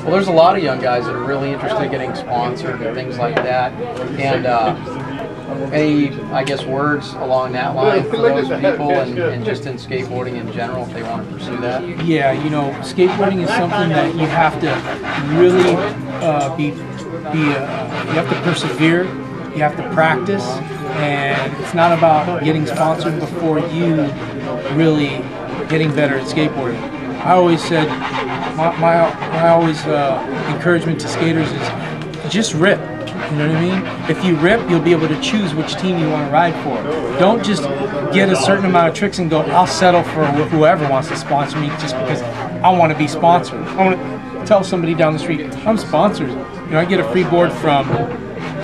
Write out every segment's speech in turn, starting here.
Well, there's a lot of young guys that are really interested in getting sponsored and things like that. And any, I guess, words along that line for those people and just in skateboarding in general if they want to pursue that? Yeah, you know, skateboarding is something that you have to really you have to persevere, you have to practice, and it's not about getting sponsored before you really getting better at skateboarding. I always said, my always encouragement to skaters is just rip. You know what I mean? If you rip, you'll be able to choose which team you want to ride for. Don't just get a certain amount of tricks and go, I'll settle for whoever wants to sponsor me just because I want to be sponsored. I want to tell somebody down the street, I'm sponsored. You know, I get a free board from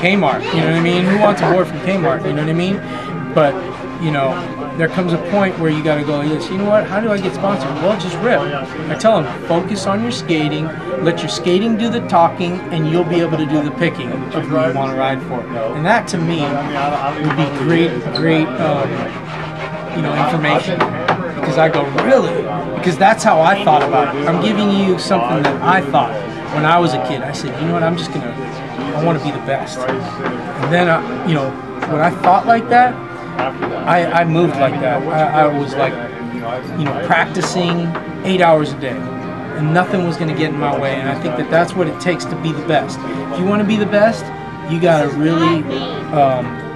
Kmart. You know what I mean? Who wants a board from Kmart? You know what I mean? But, you know, there comes a point where you got to go, yes, you know what, how do I get sponsored? Well, just rip. I tell them, focus on your skating, let your skating do the talking, and you'll be able to do the picking of who you want to ride for. And that, to me, would be great, you know, information. Because I go, really? Because that's how I thought about it. I'm giving you something that I thought when I was a kid. I said, you know what, I want to be the best. And then, you know, when I thought like that, I moved like that. I was like, you know, practicing 8 hours a day, and nothing was going to get in my way. And I think that that's what it takes to be the best. If you want to be the best, you got to really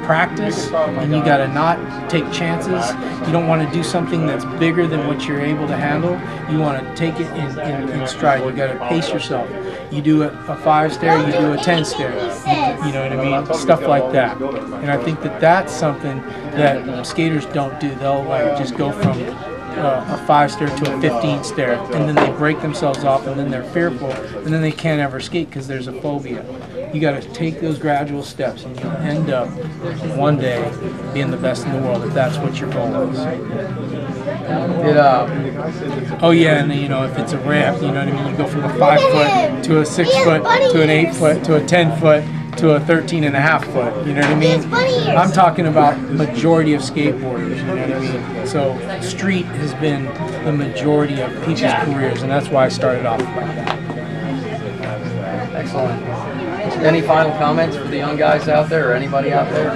practice, and you got to not take chances. You don't want to do something that's bigger than what you're able to handle. You want to take it in stride. You got to pace yourself. You do a 5-stair, you do a 10-stair. You know what I mean? Stuff like that. And I think that that's something that skaters don't do. They'll like just go from a 5-stair to a 15-stair, and then they break themselves off, and then they're fearful, and then they can't ever skate because there's a phobia. You got to take those gradual steps, and you'll end up one day being the best in the world if that's what your goal is. Oh yeah, and you know, if it's a ramp, you know what I mean. You go from a 5-foot to a 6-foot to an 8-foot to a 10-foot to a 13.5-foot. You know what I mean? I'm talking about majority of skateboarders. You know what I mean? So street has been the majority of people's careers, and that's why I started off like that. Excellent. Any final comments for the young guys out there, or anybody out there?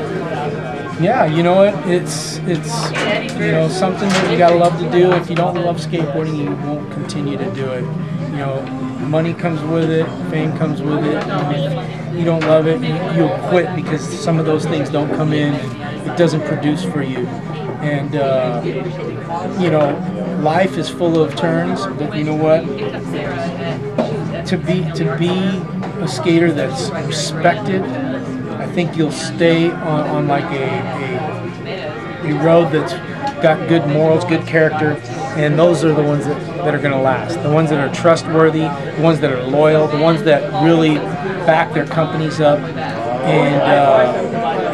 Yeah, you know what? It's you know, something that you gotta love to do. If you don't love skateboarding, you won't continue to do it. You know, money comes with it, fame comes with it. And if you don't love it, you'll quit because some of those things don't come in. And it doesn't produce for you. And you know, life is full of turns. But you know what? To be a skater that's respected, I think you'll stay on like a road that's got good morals, good character, and those are the ones that are going to last. The ones that are trustworthy, the ones that are loyal, the ones that really back their companies up.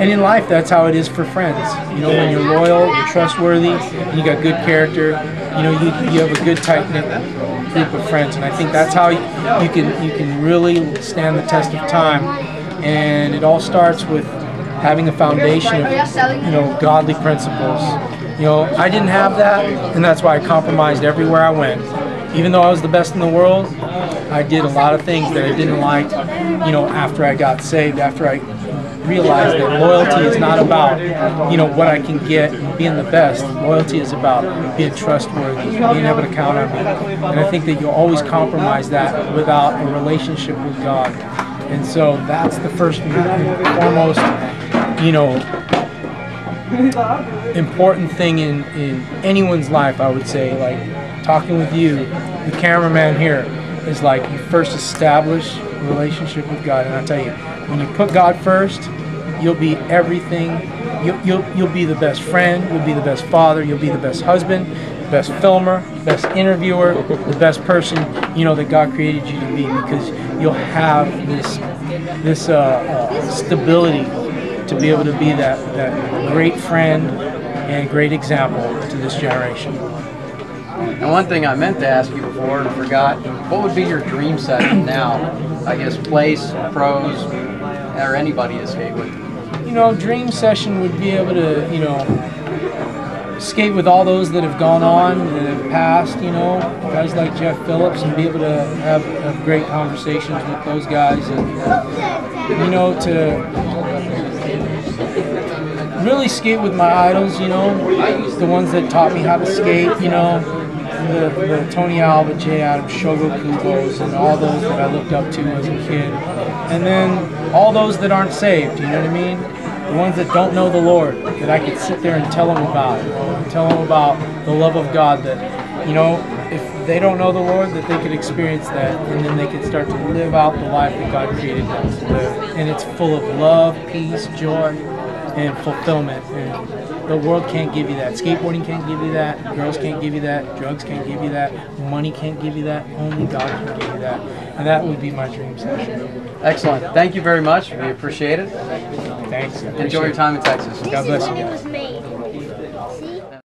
And in life, that's how it is for friends. You know, when you're loyal, you're trustworthy, and you got good character, you know, you have a good tight-knit group of friends, and I think that's how you can really stand the test of time. And it all starts with having a foundation of, you know, godly principles. You know, I didn't have that, and that's why I compromised everywhere I went. Even though I was the best in the world, I did a lot of things that I didn't like, you know, after I got saved, after I realized that loyalty is not about, you know, what I can get and being the best. Loyalty is about being trustworthy, being able to count on me. And I think that you'll always compromise that without a relationship with God. And so that's the first and foremost, you know, important thing in anyone's life, I would say. Like talking with you, the cameraman here, is like you first establish a relationship with God. And I tell you, when you put God first, you'll be everything. You'll be the best friend, you'll be the best father, you'll be the best husband, best filmer, best interviewer, the best person, you know, that God created you to be, because you'll have this stability to be able to be that great friend and great example to this generation. And one thing I meant to ask you before and forgot, what would be your dream session now? I guess place, pros, or anybody to skate with? You know, dream session would be able to, you know, skate with all those that have gone on that have passed, you know, guys like Jeff Phillips, and be able to have great conversations with those guys, and you know, to really skate with my idols, you know, the ones that taught me how to skate, you know, the Tony Alva, Jay Adams, Shogo Kubos, and all those that I looked up to as a kid. And then all those that aren't saved, you know what I mean? The ones that don't know the Lord, that I could sit there and tell them about it. Tell them about the love of God, that, you know, if they don't know the Lord, that they could experience that, and then they could start to live out the life that God created them to live. And it's full of love, peace, joy, and fulfillment. And the world can't give you that. Skateboarding can't give you that. Girls can't give you that. Drugs can't give you that. Money can't give you that. Only God can give you that. And that would be my dream session. Excellent. Thank you very much. We appreciate it. Thanks. Enjoy your time in Texas. God bless you guys.